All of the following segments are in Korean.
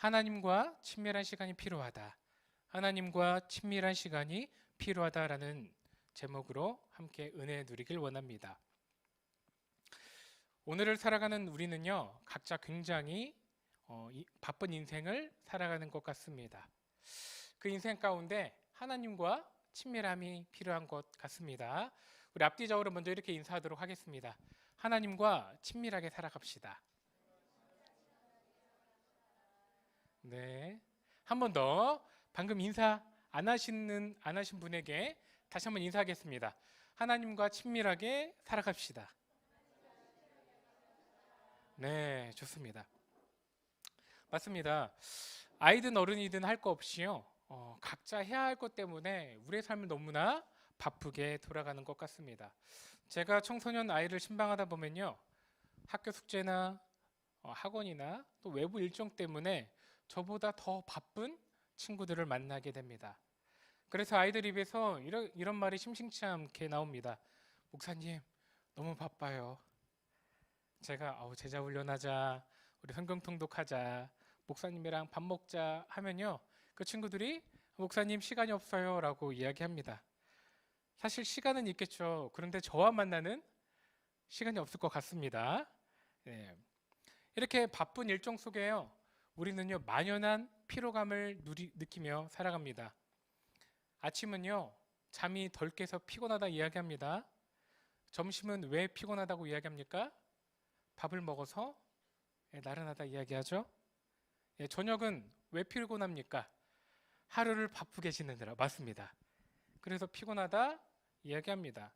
하나님과 친밀한 시간이 필요하다. 하나님과 친밀한 시간이 필요하다라는 제목으로 함께 은혜 누리길 원합니다. 오늘을 살아가는 우리는요, 각자 굉장히 바쁜 인생을 살아가는 것 같습니다. 그 인생 가운데 하나님과 친밀함이 필요한 것 같습니다. 우리 앞뒤적으로 먼저 이렇게 인사하도록 하겠습니다. 하나님과 친밀하게 살아갑시다. 네. 한 번 더 방금 인사 안 하신 분에게 다시 한번 인사하겠습니다. 하나님과 친밀하게 살아갑시다. 네, 좋습니다. 맞습니다. 아이든 어른이든 할 거 없이요. 각자 해야 할 것 때문에 우리의 삶은 너무나 바쁘게 돌아가는 것 같습니다. 제가 청소년 아이를 신방하다 보면요. 학교 숙제나 학원이나 또 외부 일정 때문에 저보다 더 바쁜 친구들을 만나게 됩니다. 그래서 아이들 입에서 이런 말이 심심치 않게 나옵니다. 목사님, 너무 바빠요. 제가 제자 훈련하자, 우리 성경 통독하자, 목사님이랑 밥 먹자 하면요. 그 친구들이 목사님 시간이 없어요 라고 이야기합니다. 사실 시간은 있겠죠. 그런데 저와 만나는 시간이 없을 것 같습니다. 네. 이렇게 바쁜 일정 속에요. 우리는요, 만연한 피로감을 느끼며 살아갑니다. 아침은요, 잠이 덜 깨서 피곤하다 이야기합니다. 점심은 왜 피곤하다고 이야기합니까? 밥을 먹어서 나른하다 이야기하죠. 저녁은 왜 피곤합니까? 하루를 바쁘게 지내느라. 맞습니다. 그래서 피곤하다 이야기합니다.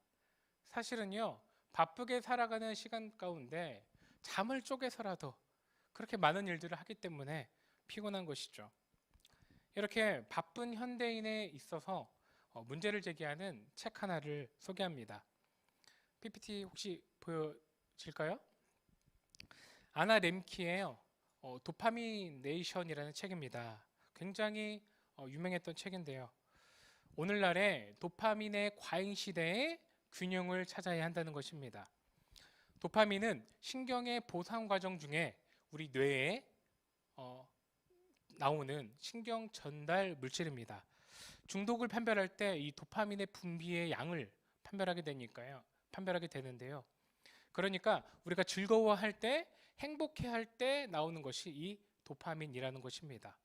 사실은요, 바쁘게 살아가는 시간 가운데 잠을 쪼개서라도 그렇게 많은 일들을 하기 때문에 피곤한 것이죠. 이렇게 바쁜 현대인에 있어서 문제를 제기하는 책 하나를 소개합니다. PPT 혹시 보여질까요? 아나 렘키의 도파미네이션이라는 책입니다. 굉장히 유명했던 책인데요. 오늘날의 도파민의 과잉 시대에 균형을 찾아야 한다는 것입니다. 도파민은 신경의 보상 과정 중에 우리 뇌에 나오는 신경 전달 물질입니다. 중독을 판별할 때 이 도파민의 분비의 양을 판별하게 되는데요. 그러니까 우리가 즐거워할 때, 행복해할 때 나오는 것이 이 도파민이라는 것입니다.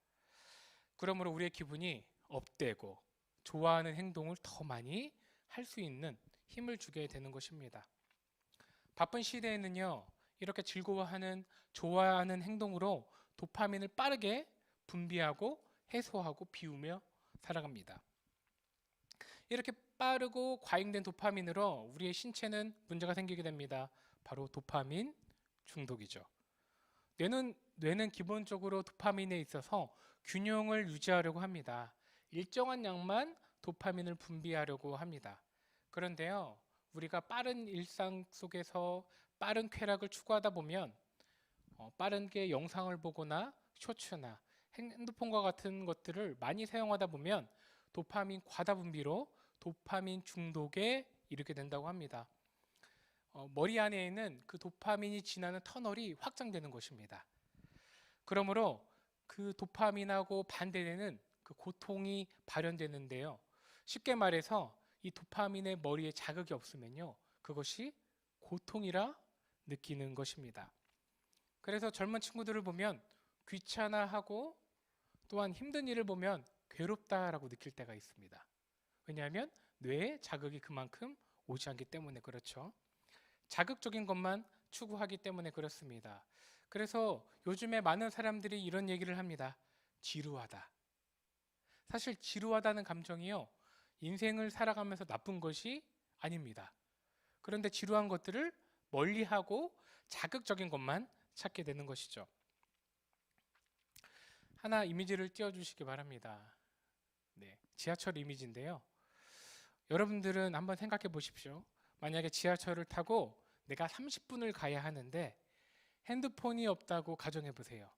그러므로 우리의 기분이 업되고 좋아하는 행동을 더 많이 할 수 있는 힘을 주게 되는 것입니다. 바쁜 시대에는요, 이렇게 즐거워하는, 좋아하는 행동으로 도파민을 빠르게 분비하고 해소하고 비우며 살아갑니다. 이렇게 빠르고 과잉된 도파민으로 우리의 신체는 문제가 생기게 됩니다. 바로 도파민 중독이죠. 뇌는 기본적으로 도파민에 있어서 균형을 유지하려고 합니다. 일정한 양만 도파민을 분비하려고 합니다. 그런데요, 우리가 빠른 일상 속에서 빠른 쾌락을 추구하다 보면 빠르게 영상을 보거나 쇼츠나 핸드폰과 같은 것들을 많이 사용하다 보면 도파민 과다 분비로 도파민 중독에 이르게 된다고 합니다. 머리 안에 있는 그 도파민이 지나는 터널이 확장되는 것입니다. 그러므로 그 도파민하고 반대되는 그 고통이 발현되는데요. 쉽게 말해서 이 도파민의 머리에 자극이 없으면요, 그것이 고통이라 느끼는 것입니다. 그래서 젊은 친구들을 보면 귀찮아하고 또한 힘든 일을 보면 괴롭다라고 느낄 때가 있습니다. 왜냐하면 뇌에 자극이 그만큼 오지 않기 때문에 그렇죠. 자극적인 것만 추구하기 때문에 그렇습니다. 그래서 요즘에 많은 사람들이 이런 얘기를 합니다. 지루하다. 사실 지루하다는 감정이요, 인생을 살아가면서 나쁜 것이 아닙니다. 그런데 지루한 것들을 멀리하고 자극적인 것만 찾게 되는 것이죠. 하나 이미지를 띄워주시기 바랍니다. 네, 지하철 이미지인데요. 여러분들은 한번 생각해 보십시오. 만약에 지하철을 타고 내가 30분을 가야 하는데 핸드폰이 없다고 가정해 보세요.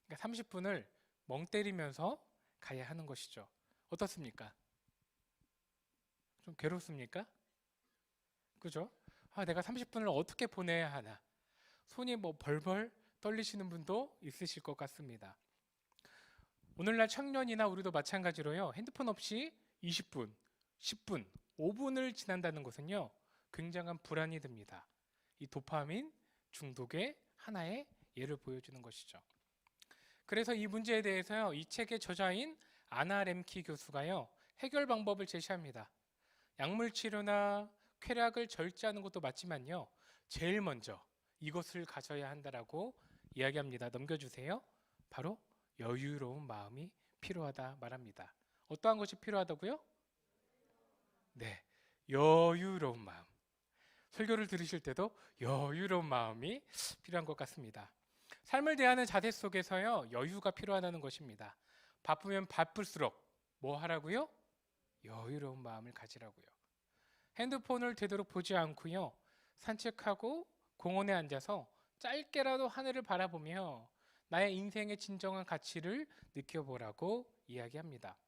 그러니까 30분을 멍 때리면서 가야 하는 것이죠. 어떻습니까? 좀 괴롭습니까? 그죠? 내가 30분을 어떻게 보내야 하나? 손이 벌벌 떨리시는 분도 있으실 것 같습니다. 오늘날 청년이나 우리도 마찬가지로요. 핸드폰 없이 20분, 10분, 5분을 지난다는 것은요. 굉장한 불안이 듭니다. 이 도파민 중독의 하나의 예를 보여주는 것이죠. 그래서 이 문제에 대해서요. 이 책의 저자인 아나 렘키 교수가요. 해결 방법을 제시합니다. 약물 치료나 쾌락을 절제하는 것도 맞지만요. 제일 먼저 이것을 가져야 한다라고 이야기합니다. 넘겨주세요. 바로 여유로운 마음이 필요하다 말합니다. 어떠한 것이 필요하다고요? 네, 여유로운 마음. 설교를 들으실 때도 여유로운 마음이 필요한 것 같습니다. 삶을 대하는 자세 속에서요, 여유가 필요하다는 것입니다. 바쁘면 바쁠수록 뭐 하라고요? 여유로운 마음을 가지라고요. 핸드폰을 되도록 보지 않고요, 산책하고 공원에 앉아서 짧게라도 하늘을 바라보며 나의 인생의 진정한 가치를 느껴보라고 이야기합니다.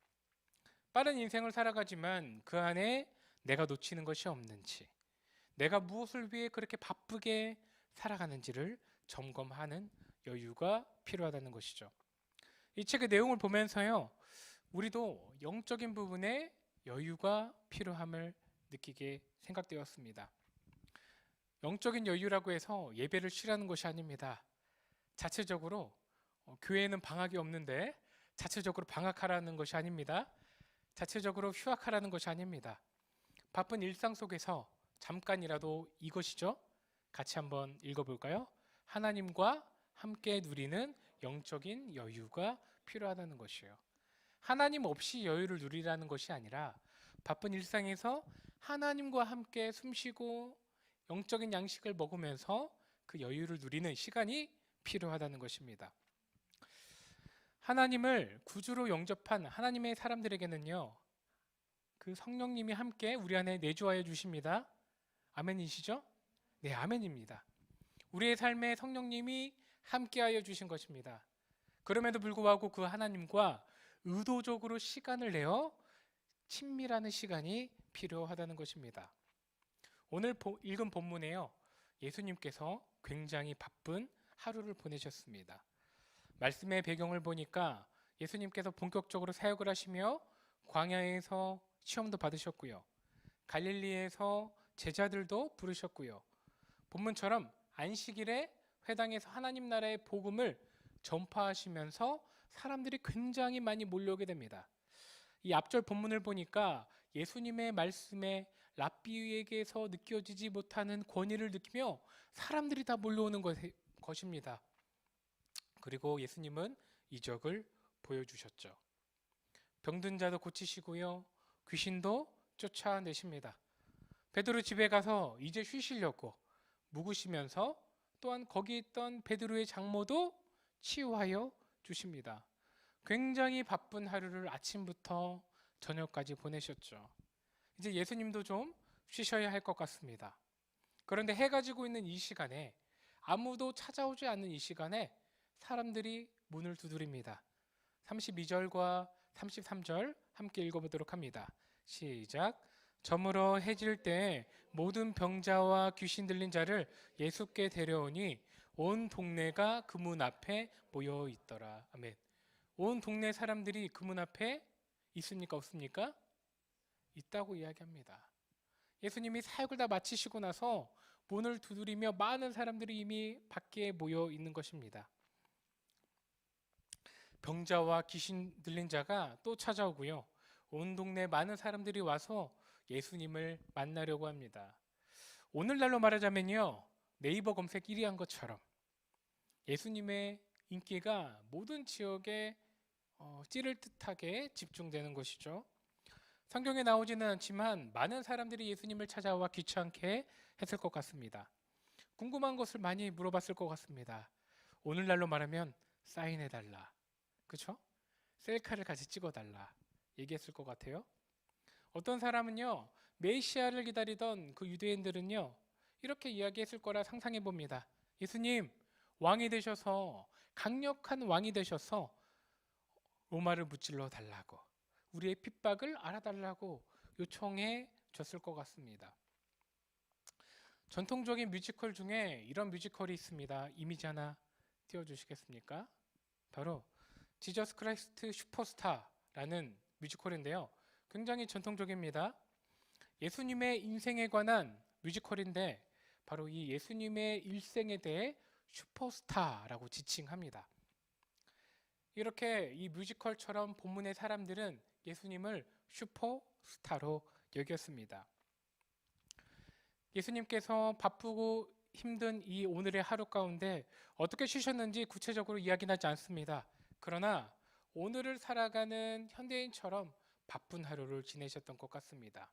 빠른 인생을 살아가지만 그 안에 내가 놓치는 것이 없는지, 내가 무엇을 위해 그렇게 바쁘게 살아가는지를 점검하는 여유가 필요하다는 것이죠. 이 책의 내용을 보면서요, 우리도 영적인 부분에 여유가 필요함을 느끼게 생각되었습니다. 영적인 여유라고 해서 예배를 쉬라는 것이 아닙니다. 자체적으로 교회에는 방학이 없는데 자체적으로 방학하라는 것이 아닙니다. 자체적으로 휴학하라는 것이 아닙니다. 바쁜 일상 속에서 잠깐이라도 이것이죠. 같이 한번 읽어볼까요? 하나님과 함께 누리는 영적인 여유가 필요하다는 것이에요. 하나님 없이 여유를 누리라는 것이 아니라 바쁜 일상에서 하나님과 함께 숨쉬고 영적인 양식을 먹으면서 그 여유를 누리는 시간이 필요하다는 것입니다. 하나님을 구주로 영접한 하나님의 사람들에게는요, 그 성령님이 함께 우리 안에 내주하여 주십니다. 아멘이시죠? 네, 아멘입니다. 우리의 삶에 성령님이 함께하여 주신 것입니다. 그럼에도 불구하고 그 하나님과 의도적으로 시간을 내어 친밀하는 시간이 필요하다는 것입니다. 오늘 읽은 본문에요, 예수님께서 굉장히 바쁜 하루를 보내셨습니다. 말씀의 배경을 보니까 예수님께서 본격적으로 사역을 하시며 광야에서 시험도 받으셨고요. 갈릴리에서 제자들도 부르셨고요. 본문처럼 안식일에 회당에서 하나님 나라의 복음을 전파하시면서 사람들이 굉장히 많이 몰려오게 됩니다. 이 앞절 본문을 보니까 예수님의 말씀에 랍비에게서 느껴지지 못하는 권위를 느끼며 사람들이 다 몰려오는 것입니다. 그리고 예수님은 이적을 보여주셨죠. 병든 자도 고치시고요, 귀신도 쫓아내십니다. 베드로 집에 가서 이제 쉬시려고 묵으시면서 또한 거기 있던 베드로의 장모도 치유하여 주십니다. 굉장히 바쁜 하루를 아침부터 저녁까지 보내셨죠. 이제 예수님도 좀 쉬셔야 할 것 같습니다. 그런데 해가 지고 있는 이 시간에, 아무도 찾아오지 않는 이 시간에 사람들이 문을 두드립니다. 32절과 33절 함께 읽어보도록 합니다. 시작. 저물어 해질 때 모든 병자와 귀신 들린 자를 예수께 데려오니 온 동네가 그 문 앞에 모여 있더라. 아멘. 온 동네 사람들이 그 문 앞에 있습니까? 없습니까? 있다고 이야기합니다. 예수님이 사역을 다 마치시고 나서 문을 두드리며 많은 사람들이 이미 밖에 모여 있는 것입니다. 병자와 귀신 들린 자가 또 찾아오고요. 온 동네 많은 사람들이 와서 예수님을 만나려고 합니다. 오늘날로 말하자면요, 네이버 검색 1위 한 것처럼 예수님의 인기가 모든 지역에 찌를 듯하게 집중되는 것이죠. 성경에 나오지는 않지만 많은 사람들이 예수님을 찾아와 귀찮게 했을 것 같습니다. 궁금한 것을 많이 물어봤을 것 같습니다. 오늘날로 말하면 사인해달라, 그렇죠? 셀카를 같이 찍어달라 얘기했을 것 같아요. 어떤 사람은요, 메시아를 기다리던 그 유대인들은요, 이렇게 이야기했을 거라 상상해 봅니다. 예수님, 왕이 되셔서, 강력한 왕이 되셔서 로마를 무찔러 달라고, 우리의 핍박을 알아달라고 요청해 줬을 것 같습니다. 전통적인 뮤지컬 중에 이런 뮤지컬이 있습니다. 이미지 하나 띄워주시겠습니까? 바로 지저스 크라이스트 슈퍼스타라는 뮤지컬인데요. 굉장히 전통적입니다. 예수님의 인생에 관한 뮤지컬인데 바로 이 예수님의 일생에 대해 슈퍼스타라고 지칭합니다. 이렇게 이 뮤지컬처럼 본문의 사람들은 예수님을 슈퍼스타로 여겼습니다. 예수님께서 바쁘고 힘든 이 오늘의 하루 가운데 어떻게 쉬셨는지 구체적으로 이야기는 하지 않습니다. 그러나 오늘을 살아가는 현대인처럼 바쁜 하루를 지내셨던 것 같습니다.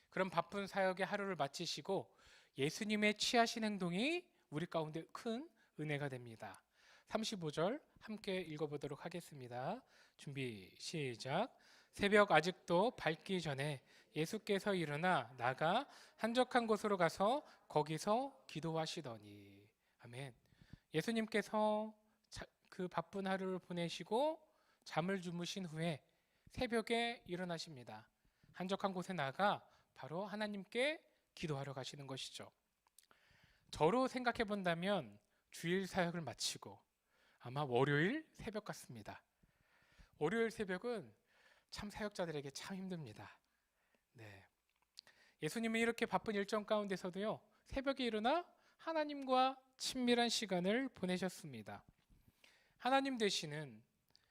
그럼 바쁜 사역의 하루를 마치시고 예수님의 취하신 행동이 우리 가운데 큰 은혜가 됩니다. 35절 함께 읽어보도록 하겠습니다. 준비 시작. 새벽 아직도 밝기 전에 예수께서 일어나 나가 한적한 곳으로 가서 거기서 기도하시더니. 아멘. 예수님께서 그 바쁜 하루를 보내시고 잠을 주무신 후에 새벽에 일어나십니다. 한적한 곳에 나가 바로 하나님께 기도하러 가시는 것이죠. 저로 생각해 본다면 주일 사역을 마치고 아마 월요일 새벽 같습니다. 월요일 새벽은 참 사역자들에게 참 힘듭니다. 네. 예수님은 이렇게 바쁜 일정 가운데서도요, 새벽에 일어나 하나님과 친밀한 시간을 보내셨습니다. 하나님 되시는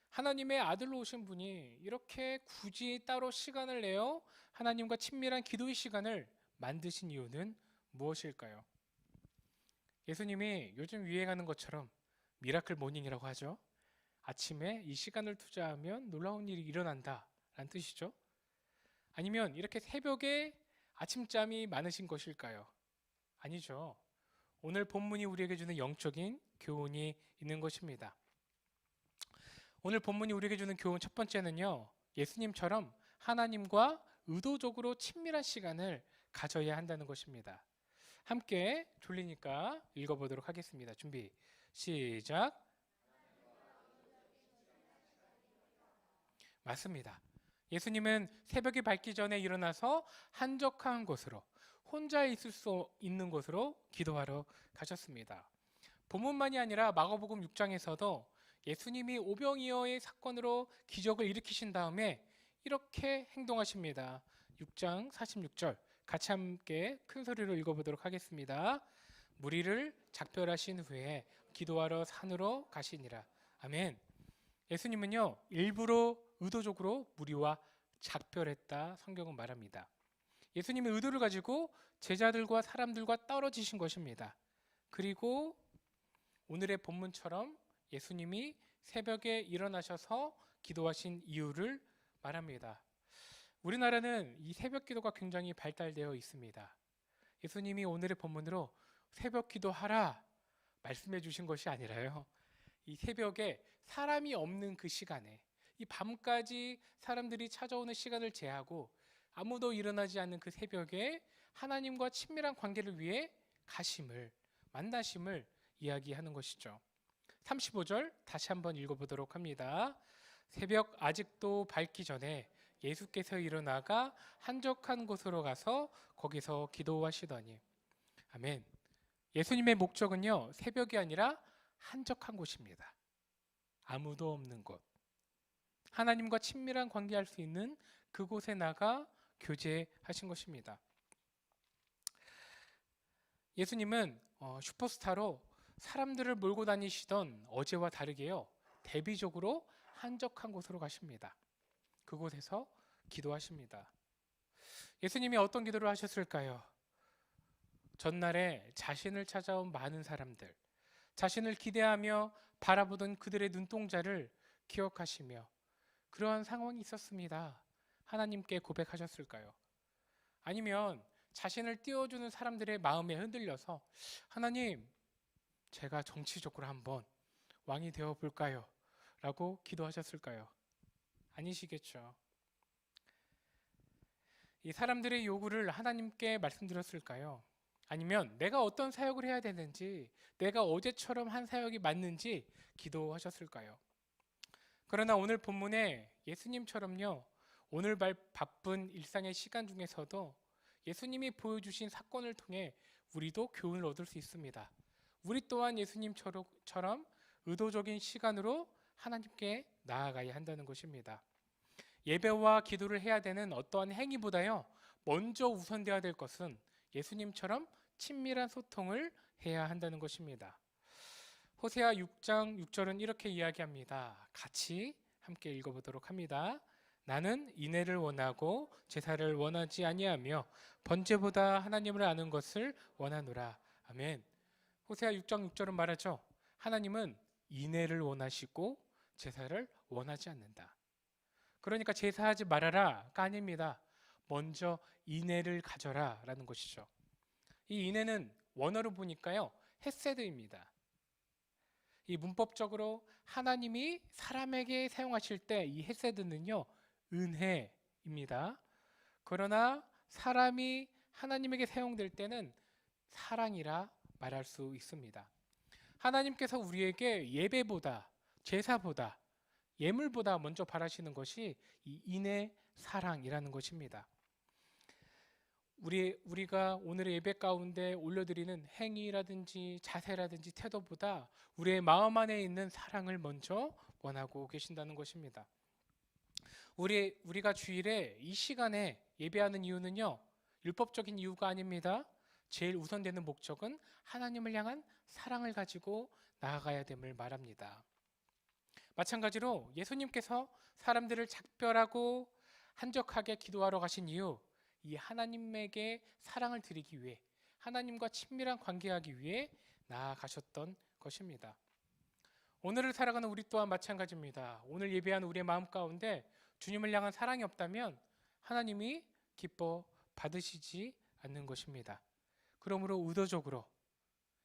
하나님의 아들로 오신 분이 이렇게 굳이 따로 시간을 내어 하나님과 친밀한 기도의 시간을 만드신 이유는 무엇일까요? 예수님이 요즘 유행하는 것처럼 미라클 모닝이라고 하죠. 아침에 이 시간을 투자하면 놀라운 일이 일어난다 라는 뜻이죠. 아니면 이렇게 새벽에 아침잠이 많으신 것일까요? 아니죠. 오늘 본문이 우리에게 주는 영적인 교훈이 있는 것입니다. 오늘 본문이 우리에게 주는 교훈 첫 번째는요, 예수님처럼 하나님과 의도적으로 친밀한 시간을 가져야 한다는 것입니다. 함께 졸리니까 읽어보도록 하겠습니다. 준비 시작. 맞습니다. 예수님은 새벽이 밝기 전에 일어나서 한적한 곳으로, 혼자 있을 수 있는 곳으로 기도하러 가셨습니다. 본문만이 아니라 마가복음 6장에서도 예수님이 오병이어의 사건으로 기적을 일으키신 다음에 이렇게 행동하십니다. 6장 46절 같이 함께 큰 소리로 읽어보도록 하겠습니다. 무리를 작별하신 후에 기도하러 산으로 가시니라. 아멘. 예수님은요, 일부러 의도적으로 무리와 작별했다 성경은 말합니다. 예수님의 의도를 가지고 제자들과 사람들과 떨어지신 것입니다. 그리고 오늘의 본문처럼 예수님이 새벽에 일어나셔서 기도하신 이유를 말합니다. 우리나라는 이 새벽 기도가 굉장히 발달되어 있습니다. 예수님이 오늘의 본문으로 새벽 기도하라 말씀해 주신 것이 아니라요, 이 새벽에 사람이 없는 그 시간에, 이 밤까지 사람들이 찾아오는 시간을 제하고 아무도 일어나지 않는 그 새벽에 하나님과 친밀한 관계를 위해 가심을, 만나심을 이야기하는 것이죠. 35절 다시 한번 읽어보도록 합니다. 새벽 아직도 밝기 전에 예수께서 일어나가 한적한 곳으로 가서 거기서 기도하시더니. 아멘. 예수님의 목적은요, 새벽이 아니라 한적한 곳입니다. 아무도 없는 곳, 하나님과 친밀한 관계할 수 있는 그곳에 나가 교제하신 것입니다. 예수님은 슈퍼스타로 사람들을 몰고 다니시던 어제와 다르게요, 대비적으로 한적한 곳으로 가십니다. 그곳에서 기도하십니다. 예수님이 어떤 기도를 하셨을까요? 전날에 자신을 찾아온 많은 사람들, 자신을 기대하며 바라보던 그들의 눈동자를 기억하시며 그러한 상황이 있었습니다. 하나님께 고백하셨을까요? 아니면 자신을 띄워주는 사람들의 마음에 흔들려서 하나님, 제가 정치적으로 한번 왕이 되어 볼까요? 라고 기도하셨을까요? 아니시겠죠. 이 사람들의 요구를 하나님께 말씀드렸을까요? 아니면 내가 어떤 사역을 해야 되는지, 내가 어제처럼 한 사역이 맞는지 기도하셨을까요? 그러나 오늘 본문에 예수님처럼요, 오늘 바쁜 일상의 시간 중에서도 예수님이 보여주신 사건을 통해 우리도 교훈을 얻을 수 있습니다. 우리 또한 예수님처럼 의도적인 시간으로 하나님께 나아가야 한다는 것입니다. 예배와 기도를 해야 되는 어떠한 행위보다요, 먼저 우선되어야 될 것은 예수님처럼 친밀한 소통을 해야 한다는 것입니다. 호세아 6장 6절은 이렇게 이야기합니다. 같이 함께 읽어보도록 합니다. 나는 인애를 원하고 제사를 원하지 아니하며 번제보다 하나님을 아는 것을 원하노라. 아멘. 호세아 6장 6절은 말하죠. 하나님은 인애를 원하시고 제사를 원하지 않는다. 그러니까 제사하지 말아라가 아닙니다. 먼저 인애를 가져라 라는 것이죠. 이 인애는 원어로 보니까요, 헤세드입니다. 이 문법적으로 하나님이 사람에게 사용하실 때 이 헤세드는요, 은혜입니다. 그러나 사람이 하나님에게 사용될 때는 사랑이라 말할 수 있습니다. 하나님께서 우리에게 예배보다, 제사보다, 예물보다 먼저 바라시는 것이 이 인애, 사랑이라는 것입니다. 우리가 오늘의 예배 가운데 올려드리는 행위라든지 자세라든지 태도보다 우리의 마음 안에 있는 사랑을 먼저 원하고 계신다는 것입니다. 우리가 주일에 이 시간에 예배하는 이유는요, 율법적인 이유가 아닙니다. 제일 우선되는 목적은 하나님을 향한 사랑을 가지고 나아가야 됨을 말합니다. 마찬가지로 예수님께서 사람들을 작별하고 한적하게 기도하러 가신 이유, 이 하나님에게 사랑을 드리기 위해, 하나님과 친밀한 관계하기 위해 나아가셨던 것입니다. 오늘을 살아가는 우리 또한 마찬가지입니다. 오늘 예배하는 우리의 마음 가운데 주님을 향한 사랑이 없다면 하나님이 기뻐 받으시지 않는 것입니다. 그러므로 의도적으로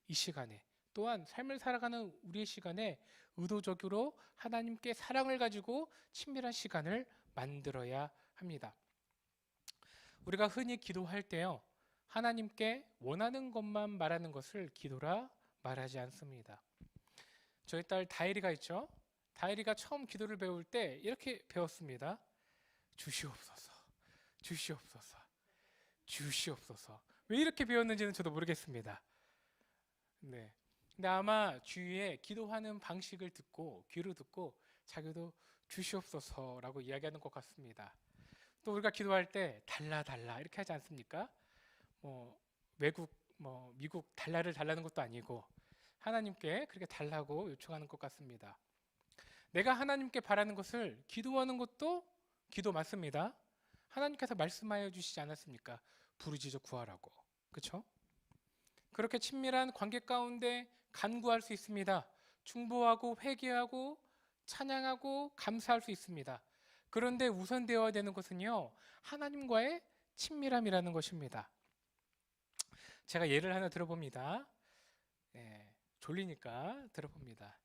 이 시간에, 또한 삶을 살아가는 우리의 시간에 의도적으로 하나님께 사랑을 가지고 친밀한 시간을 만들어야 합니다. 우리가 흔히 기도할 때요, 하나님께 원하는 것만 말하는 것을 기도라 말하지 않습니다. 저희 딸 다혜리가 있죠. 다혜리가 처음 기도를 배울 때 이렇게 배웠습니다. 주시옵소서, 주시옵소서, 주시옵소서. 왜 이렇게 배웠는지는 저도 모르겠습니다. 네. 근데 아마 주위에 기도하는 방식을 듣고, 귀로 듣고 자기도 주시옵소서라고 이야기하는 것 같습니다. 또 우리가 기도할 때 달라 이렇게 하지 않습니까? 외국 미국 달러를 달라는 것도 아니고 하나님께 그렇게 달라고 요청하는 것 같습니다. 내가 하나님께 바라는 것을 기도하는 것도 기도 맞습니다. 하나님께서 말씀하여 주시지 않았습니까? 부르짖어 구하라고. 그렇죠? 그렇게 친밀한 관계 가운데 간구할 수 있습니다. 중보하고 회개하고 찬양하고 감사할 수 있습니다. 그런데 우선되어야 되는 것은요, 하나님과의 친밀함이라는 것입니다. 제가 예를 하나 들어봅니다. 졸리니까 들어봅니다.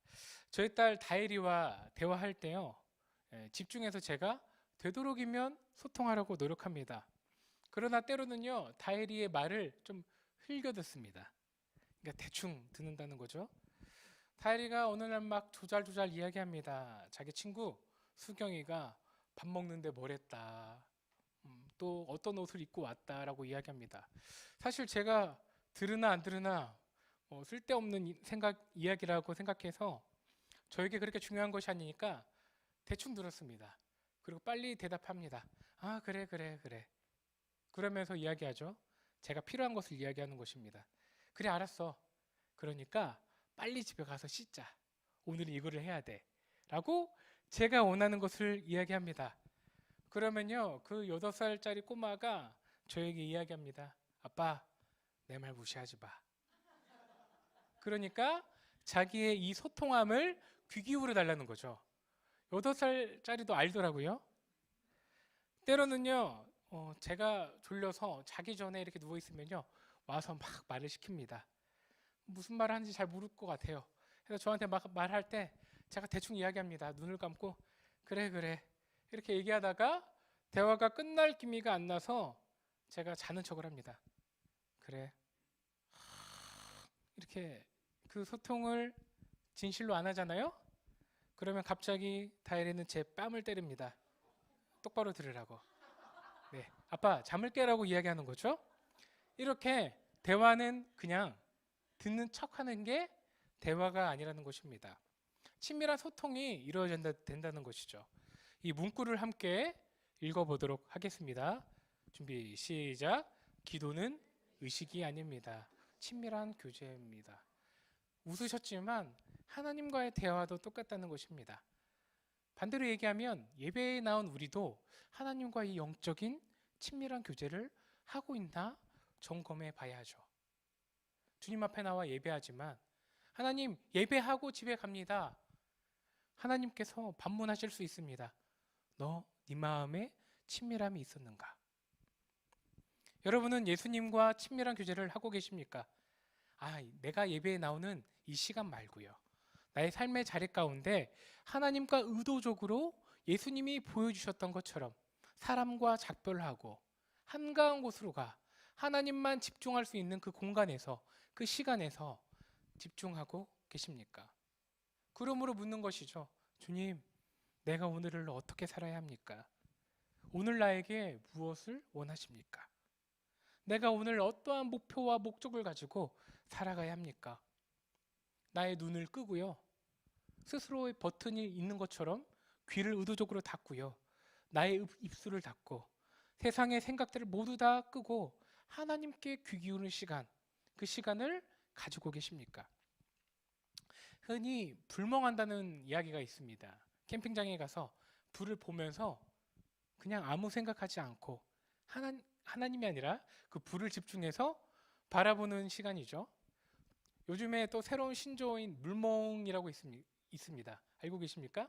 저희 딸 다혜리와 대화할 때요, 집중해서 제가 되도록이면 소통하려고 노력합니다. 그러나 때로는요, 다혜리의 말을 좀 흘겨 듣습니다. 그러니까 대충 듣는다는 거죠. 다혜리가 어느 날 막 조잘조잘 이야기합니다. 자기 친구 수경이가 밥 먹는데 뭘 했다, 또 어떤 옷을 입고 왔다라고 이야기합니다. 사실 제가 들으나 안 들으나 쓸데없는 이야기라고 생각해서 저에게 그렇게 중요한 것이 아니니까 대충 들었습니다. 그리고 빨리 대답합니다. 아, 그래. 그러면서 이야기하죠. 제가 필요한 것을 이야기하는 것입니다. 그래, 알았어. 그러니까 빨리 집에 가서 씻자. 오늘은 이거를 해야 돼. 라고 제가 원하는 것을 이야기합니다. 그러면요, 그 8살짜리 꼬마가 저에게 이야기합니다. 아빠, 내 말 무시하지 마. 그러니까 자기의 이 소통함을 귀 기울여 달라는 거죠. 8살짜리도 알더라고요. 때로는요, 제가 졸려서 자기 전에 이렇게 누워있으면요, 와서 막 말을 시킵니다. 무슨 말을 하는지 잘 모를 것 같아요. 그래서 저한테 막 말할 때 제가 대충 이야기합니다. 눈을 감고 그래 이렇게 얘기하다가 대화가 끝날 기미가 안 나서 제가 자는 척을 합니다. 그래. 이렇게 그 소통을 진실로 안 하잖아요. 그러면 갑자기 다혜리는 제 뺨을 때립니다. 똑바로 들으라고. 네, 아빠 잠을 깨라고 이야기하는 거죠. 이렇게 대화는 그냥 듣는 척하는 게 대화가 아니라는 것입니다. 친밀한 소통이 된다는 것이죠. 이 문구를 함께 읽어보도록 하겠습니다. 준비 시작. 기도는 의식이 아닙니다. 친밀한 교제입니다. 웃으셨지만 하나님과의 대화도 똑같다는 것입니다. 반대로 얘기하면 예배에 나온 우리도 하나님과의 영적인 친밀한 교제를 하고 있나 점검해 봐야 하죠. 주님 앞에 나와 예배하지만 하나님 예배하고 집에 갑니다. 하나님께서 반문하실 수 있습니다. 너 네 마음에 친밀함이 있었는가? 여러분은 예수님과 친밀한 교제를 하고 계십니까? 내가 예배에 나오는 이 시간 말고요. 나의 삶의 자리 가운데 하나님과 의도적으로 예수님이 보여주셨던 것처럼 사람과 작별하고 한가한 곳으로 가 하나님만 집중할 수 있는 그 공간에서 그 시간에서 집중하고 계십니까? 그러므로 묻는 것이죠. 주님, 내가 오늘을 어떻게 살아야 합니까? 오늘 나에게 무엇을 원하십니까? 내가 오늘 어떠한 목표와 목적을 가지고 살아가야 합니까? 나의 눈을 끄고요. 스스로의 버튼이 있는 것처럼 귀를 의도적으로 닫고요. 나의 입술을 닫고 세상의 생각들을 모두 다 끄고 하나님께 귀 기울이는 시간, 그 시간을 가지고 계십니까? 흔히 불멍한다는 이야기가 있습니다. 캠핑장에 가서 불을 보면서 그냥 아무 생각하지 않고 하나님이 아니라 그 불을 집중해서 바라보는 시간이죠. 요즘에 또 새로운 신조어인 물멍이라고 있습니다. 알고 계십니까?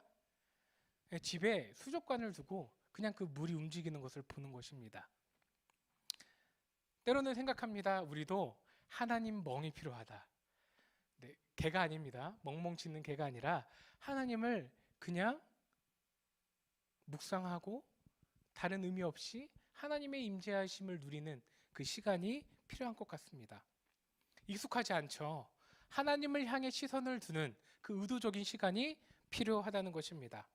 집에 수족관을 두고 그냥 그 물이 움직이는 것을 보는 것입니다. 때로는 생각합니다. 우리도 하나님 멍이 필요하다. 네, 개가 아닙니다. 멍멍 짖는 개가 아니라 하나님을 그냥 묵상하고 다른 의미 없이 하나님의 임재하심을 누리는 그 시간이 필요한 것 같습니다. 익숙하지 않죠. 하나님을 향해 시선을 두는 그 의도적인 시간이 필요하다는 것입니다.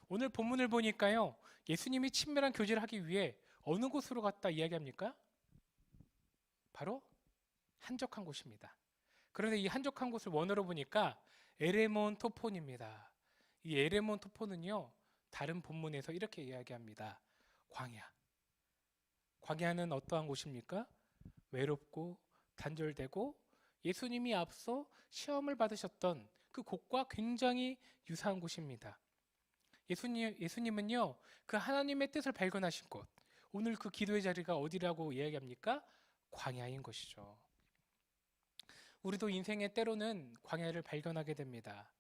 오늘 본문을 보니까요. 예수님이 친밀한 교제를 하기 위해 어느 곳으로 갔다 이야기합니까? 바로 한적한 곳입니다. 그런데 이 한적한 곳을 원어로 보니까 에레몬 토폰입니다. 이 에레몬 토폰은요. 다른 본문에서 이렇게 이야기합니다. 광야. 광야는 어떠한 곳입니까? 외롭고 단절되고 예수님이 앞서 시험을 받으셨던 그 곳과 굉장히 유사한 곳입니다. 예수님은요, 그 하나님의 뜻을 발견하신 곳, 오늘 그 기도의 자리가 어디라고 이야기합니까? 광야인 것이죠. 우리도 인생의 때로는 광야를 발견하게 됩니다.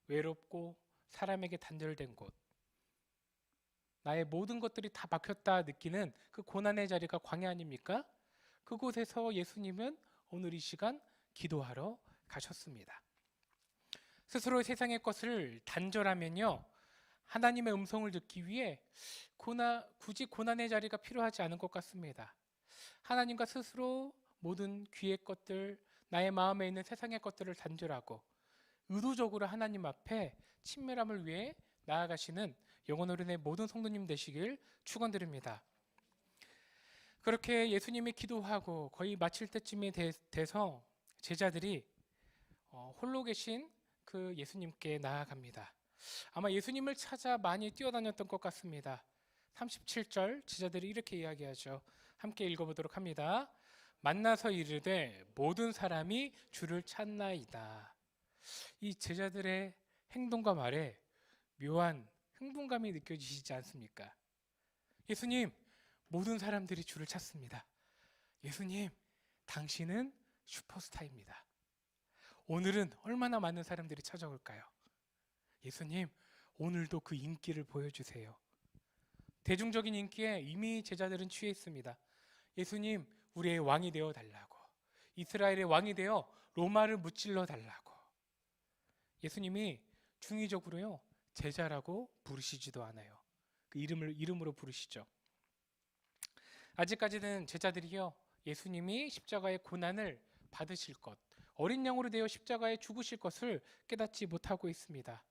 외롭고 사람에게 단절된 곳, 나의 모든 것들이 다 막혔다 느끼는 그 고난의 자리가 광야 아닙니까? 그곳에서 예수님은 오늘 이 시간 기도하러 가셨습니다. 스스로 세상의 것을 단절하면요, 하나님의 음성을 듣기 위해 굳이 고난의 자리가 필요하지 않은 것 같습니다. 하나님과 스스로 모든 귀의 것들, 나의 마음에 있는 세상의 것들을 단절하고 의도적으로 하나님 앞에 친밀함을 위해 나아가시는 영원어른의 모든 성도님 되시길 축원드립니다. 그렇게 예수님이 기도하고 거의 마칠 때쯤이 돼서 제자들이 홀로 계신 그 예수님께 나아갑니다. 아마 예수님을 찾아 많이 뛰어다녔던 것 같습니다. 37절 제자들이 이렇게 이야기하죠. 함께 읽어보도록 합니다. 만나서 이르되 모든 사람이 주를 찾나이다. 이 제자들의 행동과 말에 묘한 흥분감이 느껴지시지 않습니까? 예수님, 모든 사람들이 주를 찾습니다. 예수님, 당신은 슈퍼스타입니다. 오늘은 얼마나 많은 사람들이 찾아올까요? 예수님, 오늘도 그 인기를 보여주세요. 대중적인 인기에 이미 제자들은 취해 있습니다. 예수님, 우리의 왕이 되어 달라고. 이스라엘의 왕이 되어 로마를 무찔러 달라고. 예수님이 중의적으로요, 제자라고 부르시지도 않아요. 그 이름으로 부르시죠. 아직까지는 제자들이요, 예수님이 십자가의 고난을 받으실 것, 어린 양으로 되어 십자가에 죽으실 것을 깨닫지 못하고 있습니다.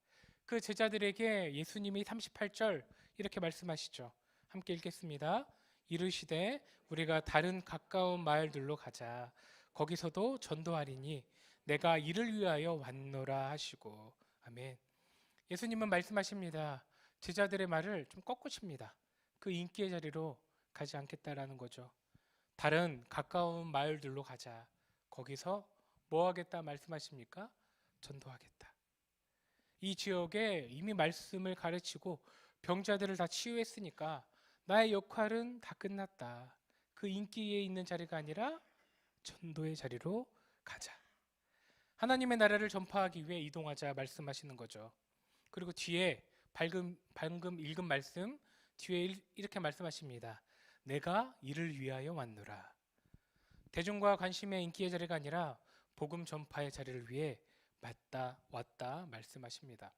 그 제자들에게 예수님이 38절 이렇게 말씀하시죠. 함께 읽겠습니다. 이르시되 우리가 다른 가까운 마을들로 가자. 거기서도 전도하리니 내가 이를 위하여 왔노라 하시고. 아멘. 예수님은 말씀하십니다. 제자들의 말을 좀 꺾으십니다. 그 인기의 자리로 가지 않겠다라는 거죠. 다른 가까운 마을들로 가자. 거기서 뭐 하겠다 말씀하십니까? 전도하겠다. 이 지역에 이미 말씀을 가르치고 병자들을 다 치유했으니까 나의 역할은 다 끝났다. 그 인기에 있는 자리가 아니라 전도의 자리로 가자. 하나님의 나라를 전파하기 위해 이동하자 말씀하시는 거죠. 그리고 뒤에 방금 읽은 말씀 뒤에 이렇게 말씀하십니다. 내가 이를 위하여 왔노라. 대중과 관심의 인기의 자리가 아니라 복음 전파의 자리를 위해 왔다 말씀하십니다.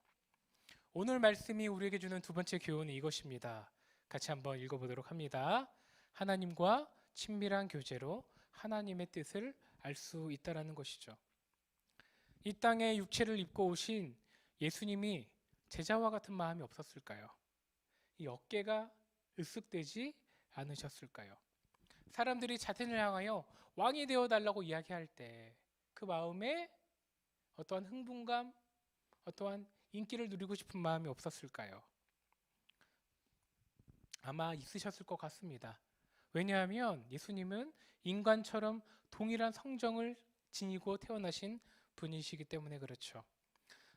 오늘 말씀이 우리에게 주는 두 번째 교훈은 이것입니다. 같이 한번 읽어보도록 합니다. 하나님과 친밀한 교제로 하나님의 뜻을 알 수 있다라는 것이죠. 이 땅에 육체를 입고 오신 예수님이 제자와 같은 마음이 없었을까요? 이 어깨가 으쓱되지 않으셨을까요? 사람들이 자신을 향하여 왕이 되어 달라고 이야기할 때 그 마음에 어떠한 흥분감, 어떠한 인기를 누리고 싶은 마음이 없었을까요? 아마 있으셨을 것 같습니다. 왜냐하면 예수님은 인간처럼 동일한 성정을 지니고 태어나신 분이시기 때문에 그렇죠.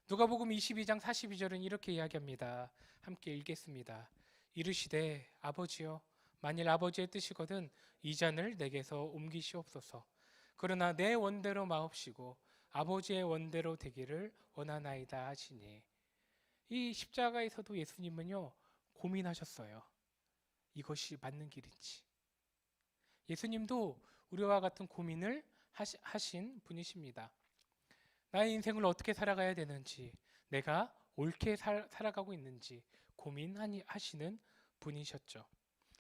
누가복음 22장 42절은 이렇게 이야기합니다. 함께 읽겠습니다. 이르시되 아버지여 만일 아버지의 뜻이거든 이 잔을 내게서 옮기시옵소서. 그러나 내 원대로 마옵시고 아버지의 원대로 되기를 원하나이다 하시니 이 십자가에서도 예수님은요 고민하셨어요. 이것이 맞는 길인지. 예수님도 우리와 같은 고민을 하신 분이십니다. 나의 인생을 어떻게 살아가야 되는지, 내가 옳게 살아가고 있는지 고민하시는 분이셨죠.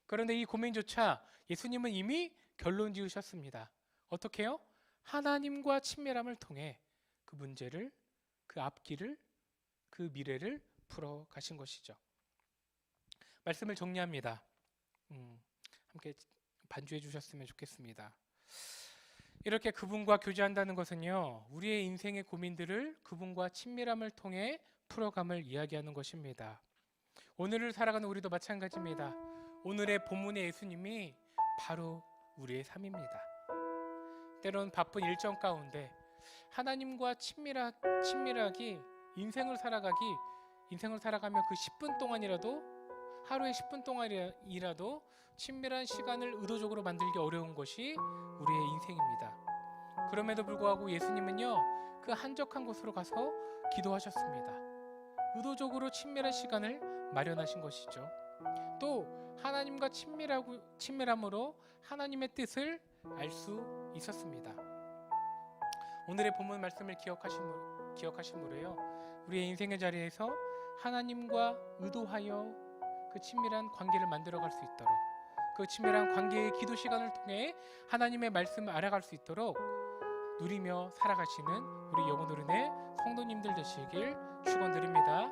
그런데 이 고민조차 예수님은 이미 결론 지으셨습니다. 어떻게요? 하나님과 친밀함을 통해 그 문제를, 그 앞길을, 그 미래를 풀어 가신 것이죠. 말씀을 정리합니다. 함께 반주해 주셨으면 좋겠습니다. 이렇게 그분과 교제한다는 것은요, 우리의 인생의 고민들을 그분과 친밀함을 통해 풀어감을 이야기하는 것입니다. 오늘을 살아가는 우리도 마찬가지입니다. 오늘의 본문의 예수님이 바로 우리의 삶입니다. 때론 바쁜 일정 가운데 하나님과 친밀하게 인생을 살아가며 그 10분 동안이라도, 하루에 10분 동안이라도 친밀한 시간을 의도적으로 만들기 어려운 것이 우리의 인생입니다. 그럼에도 불구하고 예수님은요, 그 한적한 곳으로 가서 기도하셨습니다. 의도적으로 친밀한 시간을 마련하신 것이죠. 또 하나님과 친밀함으로 하나님의 뜻을 알 수 있었습니다. 오늘의 본문 말씀을 기억하심으로요, 우리의 인생의 자리에서 하나님과 의도하여 그 친밀한 관계를 만들어갈 수 있도록, 그 친밀한 관계의 기도 시간을 통해 하나님의 말씀을 알아갈 수 있도록 누리며 살아가시는 우리 영혼 어른의 성도님들 되시길 축원드립니다.